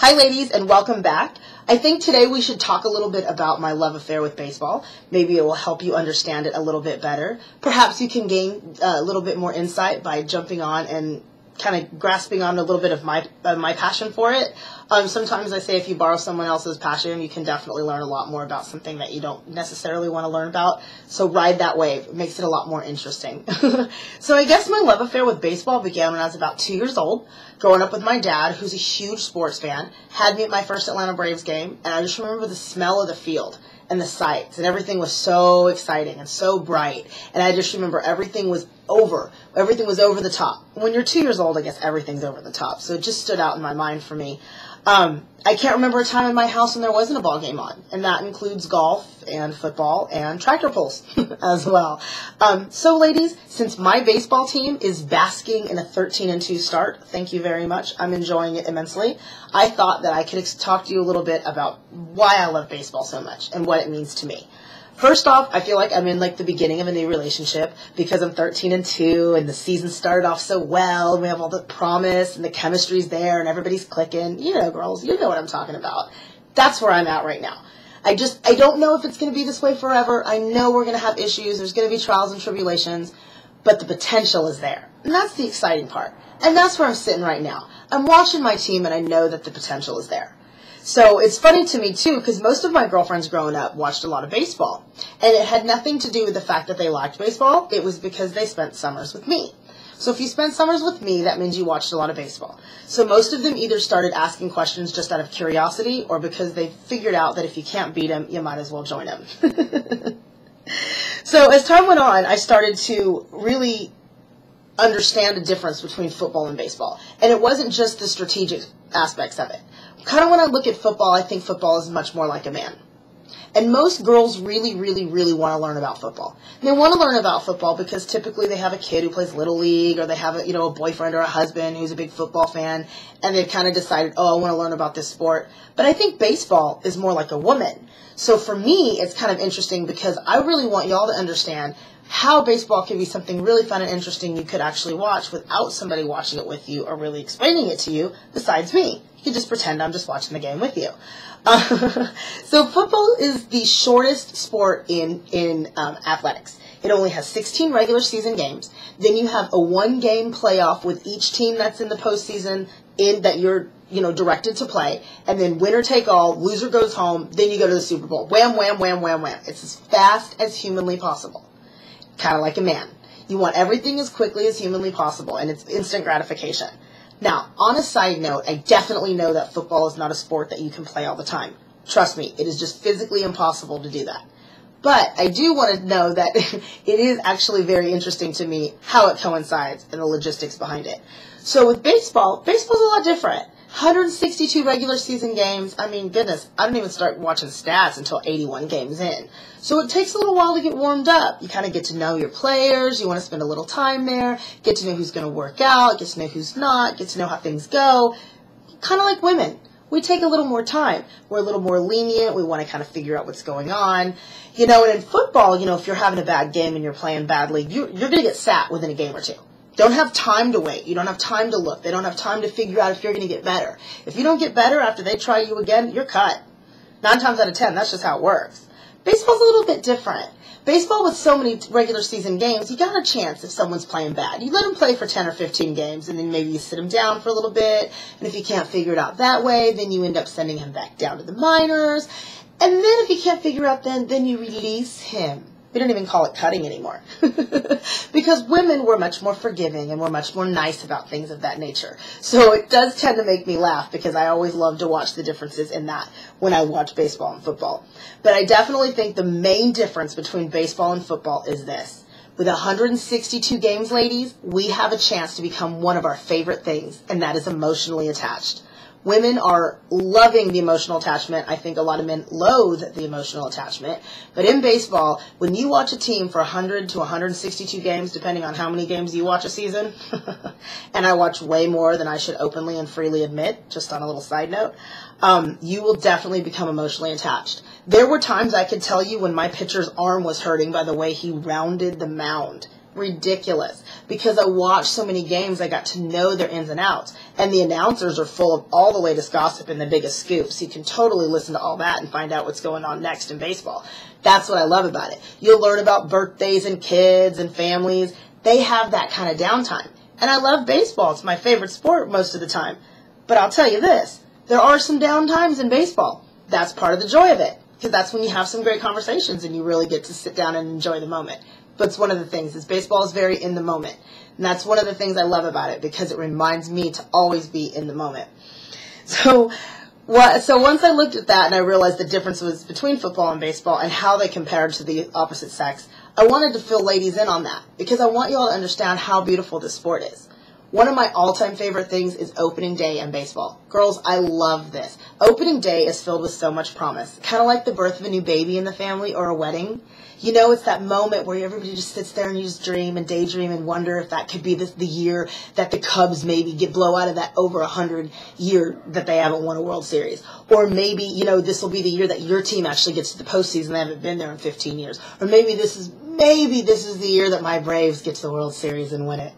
Hi ladies, and welcome back. I think today we should talk a little bit about my love affair with baseball. Maybe it will help you understand it a little bit better. Perhaps you can gain a little bit more insight by jumping on and kind of grasping on a little bit of my passion for it. Sometimes I say if you borrow someone else's passion, you can definitely learn a lot more about something that you don't necessarily want to learn about. So ride that wave. It makes it a lot more interesting. So I guess my love affair with baseball began when I was about 2 years old. Growing up with my dad, who's a huge sports fan, had me at my first Atlanta Braves game, and I just remember the smell of the field and the sights, and everything was so exciting and so bright, and I just remember everything was over the top. When you're 2 years old, I guess everything's over the top, so it just stood out in my mind for me. I can't remember a time in my house when there wasn't a ball game on, and that includes golf and football and tractor pulls as well. So ladies, since my baseball team is basking in a 13-2 start, thank you very much, I'm enjoying it immensely, I thought that I could talk to you a little bit about why I love baseball so much and what it means to me. First off, I feel like I'm in the beginning of a new relationship because I'm 13-2 and the season started off so well and we have all the promise and the chemistry's there and everybody's clicking. You know, girls, you know what I'm talking about. That's where I'm at right now. I don't know if it's going to be this way forever. I know we're going to have issues. There's going to be trials and tribulations, but the potential is there. And that's the exciting part. And that's where I'm sitting right now. I'm watching my team and I know that the potential is there. So it's funny to me, too, because most of my girlfriends growing up watched a lot of baseball. And it had nothing to do with the fact that they liked baseball. It was because they spent summers with me. So if you spent summers with me, that means you watched a lot of baseball. So most of them either started asking questions just out of curiosity or because they figured out that if you can't beat them, you might as well join them. So as time went on, I started to really understand the difference between football and baseball. And it wasn't just the strategic aspects of it. Kind of when I look at football, I think football is much more like a man. And most girls really, really, really want to learn about football. And they want to learn about football because typically they have a kid who plays Little League or they have a boyfriend or a husband who's a big football fan and they've kind of decided, oh, I want to learn about this sport. But I think baseball is more like a woman. So for me, it's kind of interesting because I really want y'all to understand how baseball can be something really fun and interesting you could actually watch without somebody watching it with you or really explaining it to you besides me. You can just pretend I'm just watching the game with you. So football is the shortest sport in athletics. It only has 16 regular season games. Then you have a one-game playoff with each team that's in the postseason that you're directed to play. And then winner take all, loser goes home, then you go to the Super Bowl. Wham, wham, wham, wham, wham. It's as fast as humanly possible. Kind of like a man. You want everything as quickly as humanly possible, and it's instant gratification. Now, on a side note, I definitely know that football is not a sport that you can play all the time. Trust me, it is just physically impossible to do that. But I do want to know that it is actually very interesting to me how it coincides and the logistics behind it. So with baseball's a lot different. 162 regular season games. I mean, goodness, I didn't even start watching stats until 81 games in. So it takes a little while to get warmed up. You kind of get to know your players. You want to spend a little time there, get to know who's going to work out, get to know who's not, get to know how things go. Kind of like women. We take a little more time. We're a little more lenient. We want to kind of figure out what's going on. And in football, if you're having a bad game and you're playing badly, you're going to get sat within a game or two. Don't have time to wait. You don't have time to look. They don't have time to figure out if you're going to get better. If you don't get better after they try you again, you're cut. 9 times out of 10, that's just how it works. Baseball's a little bit different. Baseball with so many regular season games, you got a chance if someone's playing bad. You let them play for 10 or 15 games, and then maybe you sit them down for a little bit. And if you can't figure it out that way, then you end up sending him back down to the minors. And then if you can't figure out then you release him. We don't even call it cutting anymore. Because women were much more forgiving and were much more nice about things of that nature. So it does tend to make me laugh because I always love to watch the differences in that when I watch baseball and football. But I definitely think the main difference between baseball and football is this. With 162 games, ladies, we have a chance to become one of our favorite things, and that is emotionally attached. Women are loving the emotional attachment. I think a lot of men loathe the emotional attachment. But in baseball, when you watch a team for 100 to 162 games, depending on how many games you watch a season, and I watch way more than I should openly and freely admit, just on a little side note, you will definitely become emotionally attached. There were times I could tell you when my pitcher's arm was hurting by the way he rounded the mound. ridiculous because I watched so many games. I got to know their ins and outs, and the announcers are full of all the latest gossip and the biggest scoops. You can totally listen to all that and find out what's going on next in baseball. That's what I love about it. You'll learn about birthdays and kids and families. They have that kind of downtime. And I love baseball. It's my favorite sport most of the time. But I'll tell you this, there are some down times in baseball. That's part of the joy of it, because that's when you have some great conversations and you really get to sit down and enjoy the moment. But it's one of the things is baseball is very in the moment. And that's one of the things I love about it, because it reminds me to always be in the moment. So once I looked at that and I realized the difference was between football and baseball and how they compared to the opposite sex, I wanted to fill ladies in on that because I want you all to understand how beautiful this sport is. One of my all-time favorite things is opening day in baseball. Girls, I love this. Opening day is filled with so much promise. Kind of like the birth of a new baby in the family or a wedding. You know, it's that moment where everybody just sits there and you just dream and daydream and wonder if that could be the year that the Cubs maybe blow out of that over 100 year that they haven't won a World Series. Or maybe, you know, this will be the year that your team actually gets to the postseason. They haven't been there in 15 years. Or maybe this is the year that my Braves get to the World Series and win it.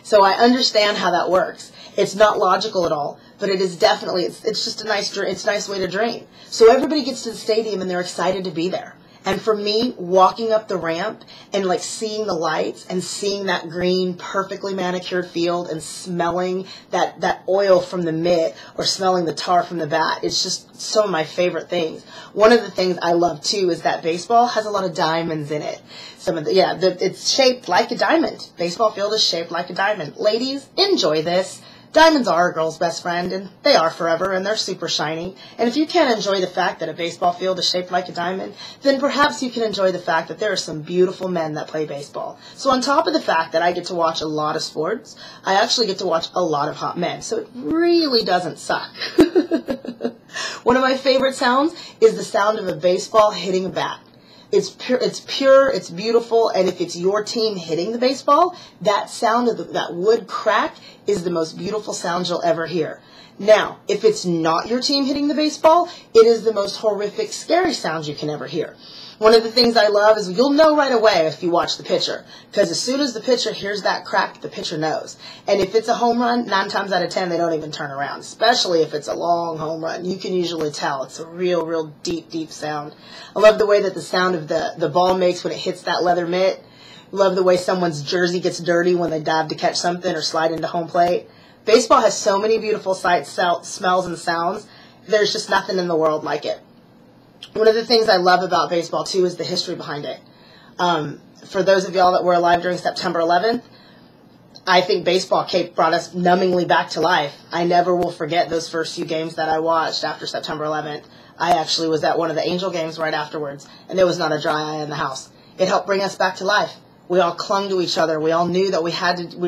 So I understand how that works. It's not logical at all, but it is definitely, it's just it's a nice way to dream. So everybody gets to the stadium and they're excited to be there. And for me, walking up the ramp and like seeing the lights and seeing that green, perfectly manicured field and smelling that oil from the mitt or smelling the tar from the bat, it's just some of my favorite things. One of the things I love too is that baseball has a lot of diamonds in it. It's shaped like a diamond. Baseball field is shaped like a diamond. Ladies, enjoy this. Diamonds are a girl's best friend, and they are forever, and they're super shiny. And if you can't enjoy the fact that a baseball field is shaped like a diamond, then perhaps you can enjoy the fact that there are some beautiful men that play baseball. So on top of the fact that I get to watch a lot of sports, I actually get to watch a lot of hot men. So it really doesn't suck. One of my favorite sounds is the sound of a baseball hitting a bat. It's pure, it's beautiful, and if it's your team hitting the baseball, that sound of that wood crack is the most beautiful sound you'll ever hear. Now, if it's not your team hitting the baseball, it is the most horrific, scary sound you can ever hear. One of the things I love is you'll know right away if you watch the pitcher, because as soon as the pitcher hears that crack, the pitcher knows. And if it's a home run, 9 times out of 10, they don't even turn around, especially if it's a long home run. You can usually tell. It's a real deep, deep sound. I love the way that the sound of the ball makes when it hits that leather mitt. Love the way someone's jersey gets dirty when they dive to catch something or slide into home plate. Baseball has so many beautiful sights, smells, and sounds. There's just nothing in the world like it. One of the things I love about baseball, too, is the history behind it. For those of y'all that were alive during September 11th, I think baseball brought us numbingly back to life. I never will forget those first few games that I watched after September 11th. I actually was at one of the Angel games right afterwards, and there was not a dry eye in the house. It helped bring us back to life. We all clung to each other. We all knew that we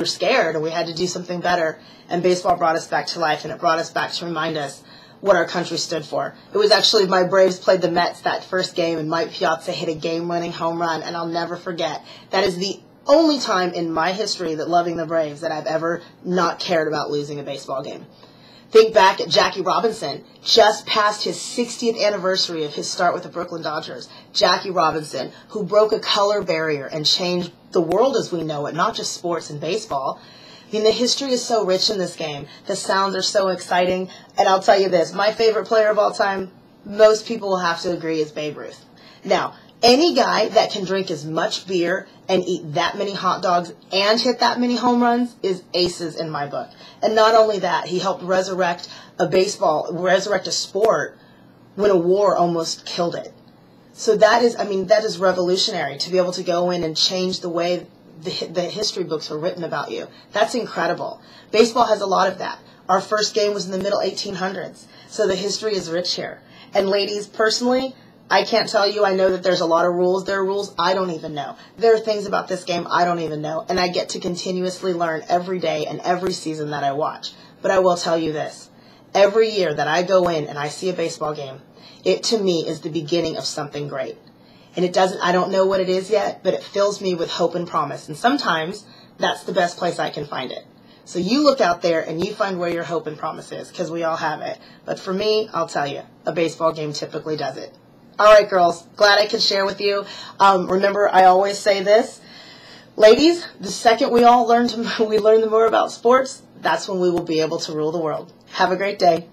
were scared and we had to do something better. And baseball brought us back to life, and it brought us back to remind us what our country stood for. It was actually my Braves played the Mets that first game, and Mike Piazza hit a game-winning home run, and I'll never forget. That is the only time in my history that loving the Braves that I've ever not cared about losing a baseball game. Think back at Jackie Robinson, just past his 60th anniversary of his start with the Brooklyn Dodgers. Jackie Robinson, who broke a color barrier and changed the world as we know it, not just sports and baseball. I mean, the history is so rich in this game. The sounds are so exciting. And I'll tell you this, my favorite player of all time, most people will have to agree, is Babe Ruth. Now, any guy that can drink as much beer and eat that many hot dogs and hit that many home runs is aces in my book. And not only that, he helped resurrect a sport when a war almost killed it. So that is revolutionary, to be able to go in and change the way the history books are written about you. That's incredible. Baseball has a lot of that. Our first game was in the middle 1800s, so the history is rich here. And ladies, personally, I can't tell you. I know that there's a lot of rules. There are rules I don't even know. There are things about this game I don't even know, and I get to continuously learn every day and every season that I watch. But I will tell you this. Every year that I go in and I see a baseball game, it to me is the beginning of something great. And I don't know what it is yet, but it fills me with hope and promise. And sometimes that's the best place I can find it. So you look out there and you find where your hope and promise is, because we all have it. But for me, I'll tell you, a baseball game typically does it. All right, girls, glad I could share with you. Remember, I always say this. Ladies, the second we all learn the more about sports, that's when we will be able to rule the world. Have a great day.